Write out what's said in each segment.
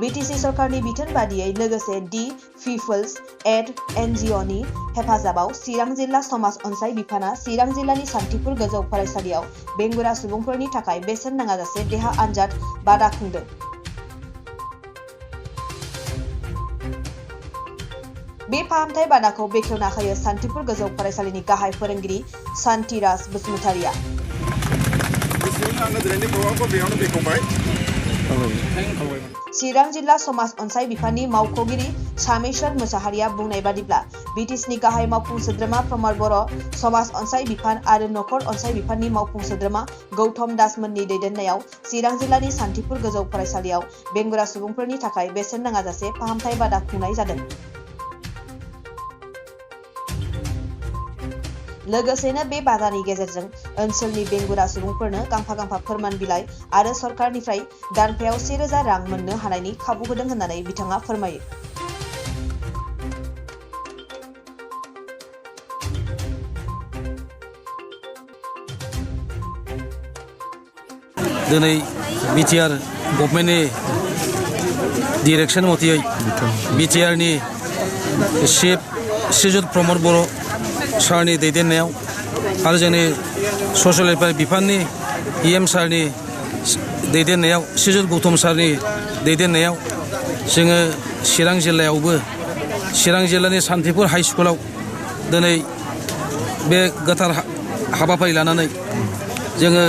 BTC सरकारनि बिथोन बादियै लोगोसे दि पिपल्स एड NGOनि हेफाजाबाव चिरां जिल्ला समाज अनसाय बिफाना चिरां जिल्लानि सान्थिपुर गोजौ फरायसालियाव बेंगुरा सुबुंफोरनि थाखाय बेसेन नाङाजासे देहा आनजाद बादा खुंदों। बे फाहामथाय बादाखौ बेखेवना होयो सान्थिपुर गोजौ फरायसालिनि गाहाय फोरोंगिरि सान्तिराज बसुमतारिया। चिरां जिल्ला समाज अनसाय बिफाननि मावख'गिरि सामेश्वर मोसाहारिया बुंनाय बादिब्ला BTCनि गाहाय मावफुं सोद्रोमा प्रमद बर', समाज अनसाय बिफान आरो नखर अनसाय बिफाननि मावफुं सोद्रोमा गौतम दासमोननि दैदेननायाव चिरां जिल्लानि सान्थिपुर गोजौ फरायसालियाव बेंगुरा सुबुंफोरनि थाखाय बेसेन नाङाजासे फाहामथाय बादा खुंनाय जादों। लोगोसेनो बे बादानि गेजेरजों ओनसोलनि बेंगुरा सुबुंफोरनो गांफा फोरमान बिलाइ आरो सरकारनिफ्राय दानफायाव 1000 रां मोननो हानायनि खाबु होदों होननानै बिथाङा फोरमायो। दिनै बिटिआर गभर्नमेन्टनि डिरेक्सन मथेयै बिटिआरनि चिफ श्रीजुत प्रमद बर' सारनि दैदेननायाव आरो जोंनि ससियेल वेलफेयार बिफाननि EM सारनि दैदेननायाव श्रीजुत गौतम सारनि दैदेननायाव जोङो चिरां जिल्लायावबो चिरां जिल्लानि सान्थिपुर हाइ स्कुलाव दिनै बे गोथार हाबाफारि लानानै जोङो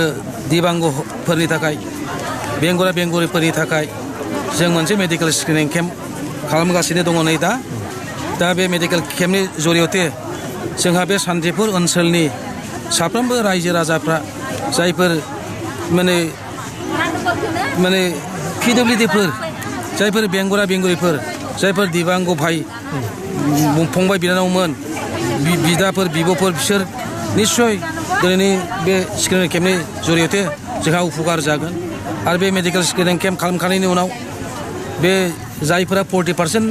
दिबांगफोरनि थाखाय बेंगुरा बेंगुरिफोरनि थाखाय जों मोनसे मेडिकेल स्क्रिनिं केम्प खालामगासिनो दङ नै दा बे मेडिकेल केम्पनि जरियते जोंहा बे सान्थिपुर ओनसोलनि साफ्रोमबो रायजो राजाफ्रा जायफोर माने PWDफोर जायफोर बेंगुरा बेंगुरिफोर जायफोर दिबांग भाई फंबाय बिनानावमोन बिदाफोर बिब'फोर बिसोर निश्चय दिनैनि बे स्क्रिनिं केम्पनि जरियते जोंहा उपकार जागोन आरो बे मेडिकेल स्क्रिनिं केम्प खालामखांनायनि उनाव बे जायफोरा 40%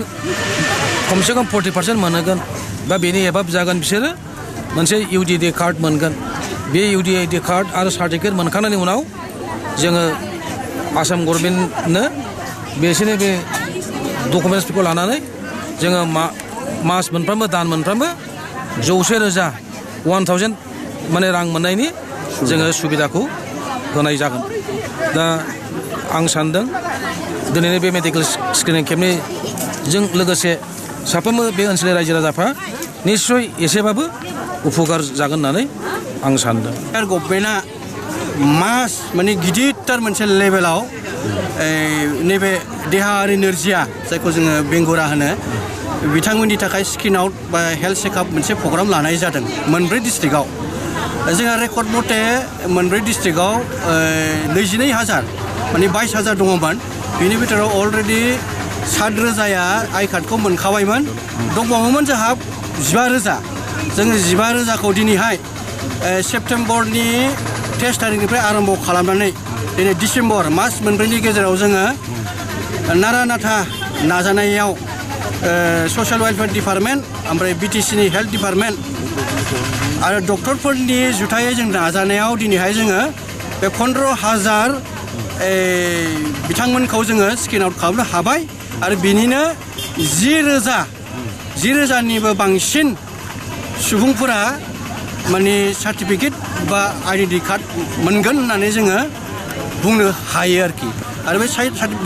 खमसे खम 40% मोनगोन बा बेनि एबाब जागोन बिसोरो मोनसे UDD कार्ड मोनगोन। बे UDD कार्ड आरो सार्टिफिकेट मोनखांनायनि उनाव जोङो आसाम गभर्नमेन्टनो बिसोरनि बे डकुमेन्ट्सफोरखौ लानानै जोङो मास मोनफ्रोमबो दान मोनफ्रोमबो 100,000 1000 माने रां मोननायनि जोङो सुबिदाखौ होनाय जागोन। दा आं सानदों दिनैनि बे मेडिकेल स्क्रिनिं केम्पनि जों लोगोसे साफ्रोमबो बे ओनसोलनि रायजो राजाफ्रा निश्चय एसेबाबो उपकार जागोन होननानै आं सानदों। गभर्नमेन्टआ मास माने गिदिरथार मोनसे लेभेलाव नैबे देहायारि नोरजिया जायखौ जोङो बेंगुरा होनो बिथांमोननि थाखाय स्किन आउट बा हेल्थ चेकआप मोनसे प्रग्राम लानाय जादों मोनब्रै डिस्ट्रिक्टआव। जोंहा रेकर्ड मथे मोनब्रै डिस्ट्रिक्टआव 22,000 माने 22,000 दङमोन। बिनि बिथोराव अलरेडि 7,000या आइ कार्डखौ मोनखाबायमोन। दंबावोमोन जोंहा 15,000। जोङो 15,000खौ दिनैहाय सेप्तेम्बरनि 23 तारिखनिफ्राय आरम्भ खालामनानै दिनै डिसेम्बर मास मोनब्रैनि गेजेराव जोङो नारा नाथा नाजानायाव ससियेल वेलफेयार डिपार्टमेन्ट ओमफ्राय BTCनि हेल्थ डिपार्टमेन्ट आरो डक्टरफोरनि जुथायै जों नाजानायाव दिनैहाय जोङो बे 15,000 बिथांमोनखौ जोङो स्क्रिन आउट खालामनो हाबाय आरो बिनिनो 10,000निबो बांसिन सुबुंफोरा माने सार्टिफिकेट बा आइडेन्टि कार्ड मोनगोन होननानै जोङो बुंनो हायो आरोखि। आरो बे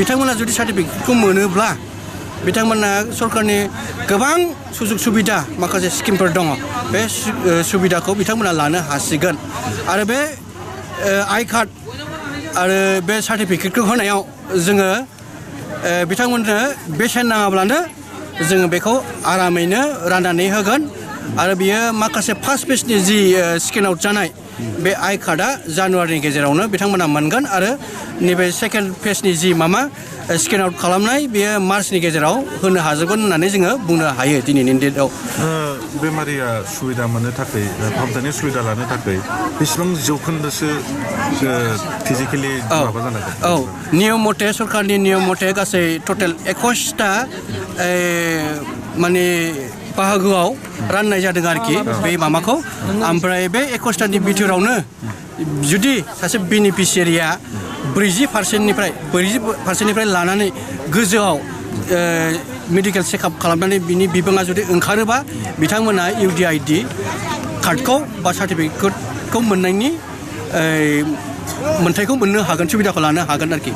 बिथांमोना जुदि सार्टिफिकेटखौ मोनोब्ला बिथांमोना सरकारनि गोबां सुजुग सुबिदा माखासे स्किमफोर दङ बे सुबिदाखौ बिथांमोना लानो हासिगोन। आरो बे आइ कार्ड आरो बे सार्टिफिकेटखौ होनायाव जोङो बिथांमोननो बेसेन नाङाब्लानो जोङो बेखौ आरामैनो राननानै होगोन। आरो बियो माखासे फार्स्ट फेजनि जि स्क्रिन आउट जानाय बे आइ कार्डआ जानुवारिनि गेजेरावनो बिथांमोना मोनगोन आरो नैबे सेकेन्ड फेजनि जि स्क्रिन आउट खालामनाय बेयो मार्चनि गेजेराव होनो हाजोबगोन होननानै जोङो बुंनो हायो दिनैनि डेटआव। बेमारिया सुबिदा मोननो थाखाय फाहामथायनि सुबिदा लानो थाखाय बेसेबां जौखोन्दोसो फिजिकेलि माबा जानांगोन? औ नियम मथे सरकारनि नियम मथे गासै टटेल 21टा माने बाहागोआव राननाय जादों आरोखि बे ओमफ्राय बे 21टानि बिथोरावनो जुदि सासे बेनिफिसियारिया 40%निफ्राय लानानै गोजौआव मेडिकेल चेकआप खालामनानै बिनि बिबाङा जुदि ओंखारोबा बिथांमोना UDID कार्डखौ बा सार्टिफिकेटखौ मोननायनि मोन्थायखौ मोननो हागोन सुबिदाखौ लानो हागोन आरोखि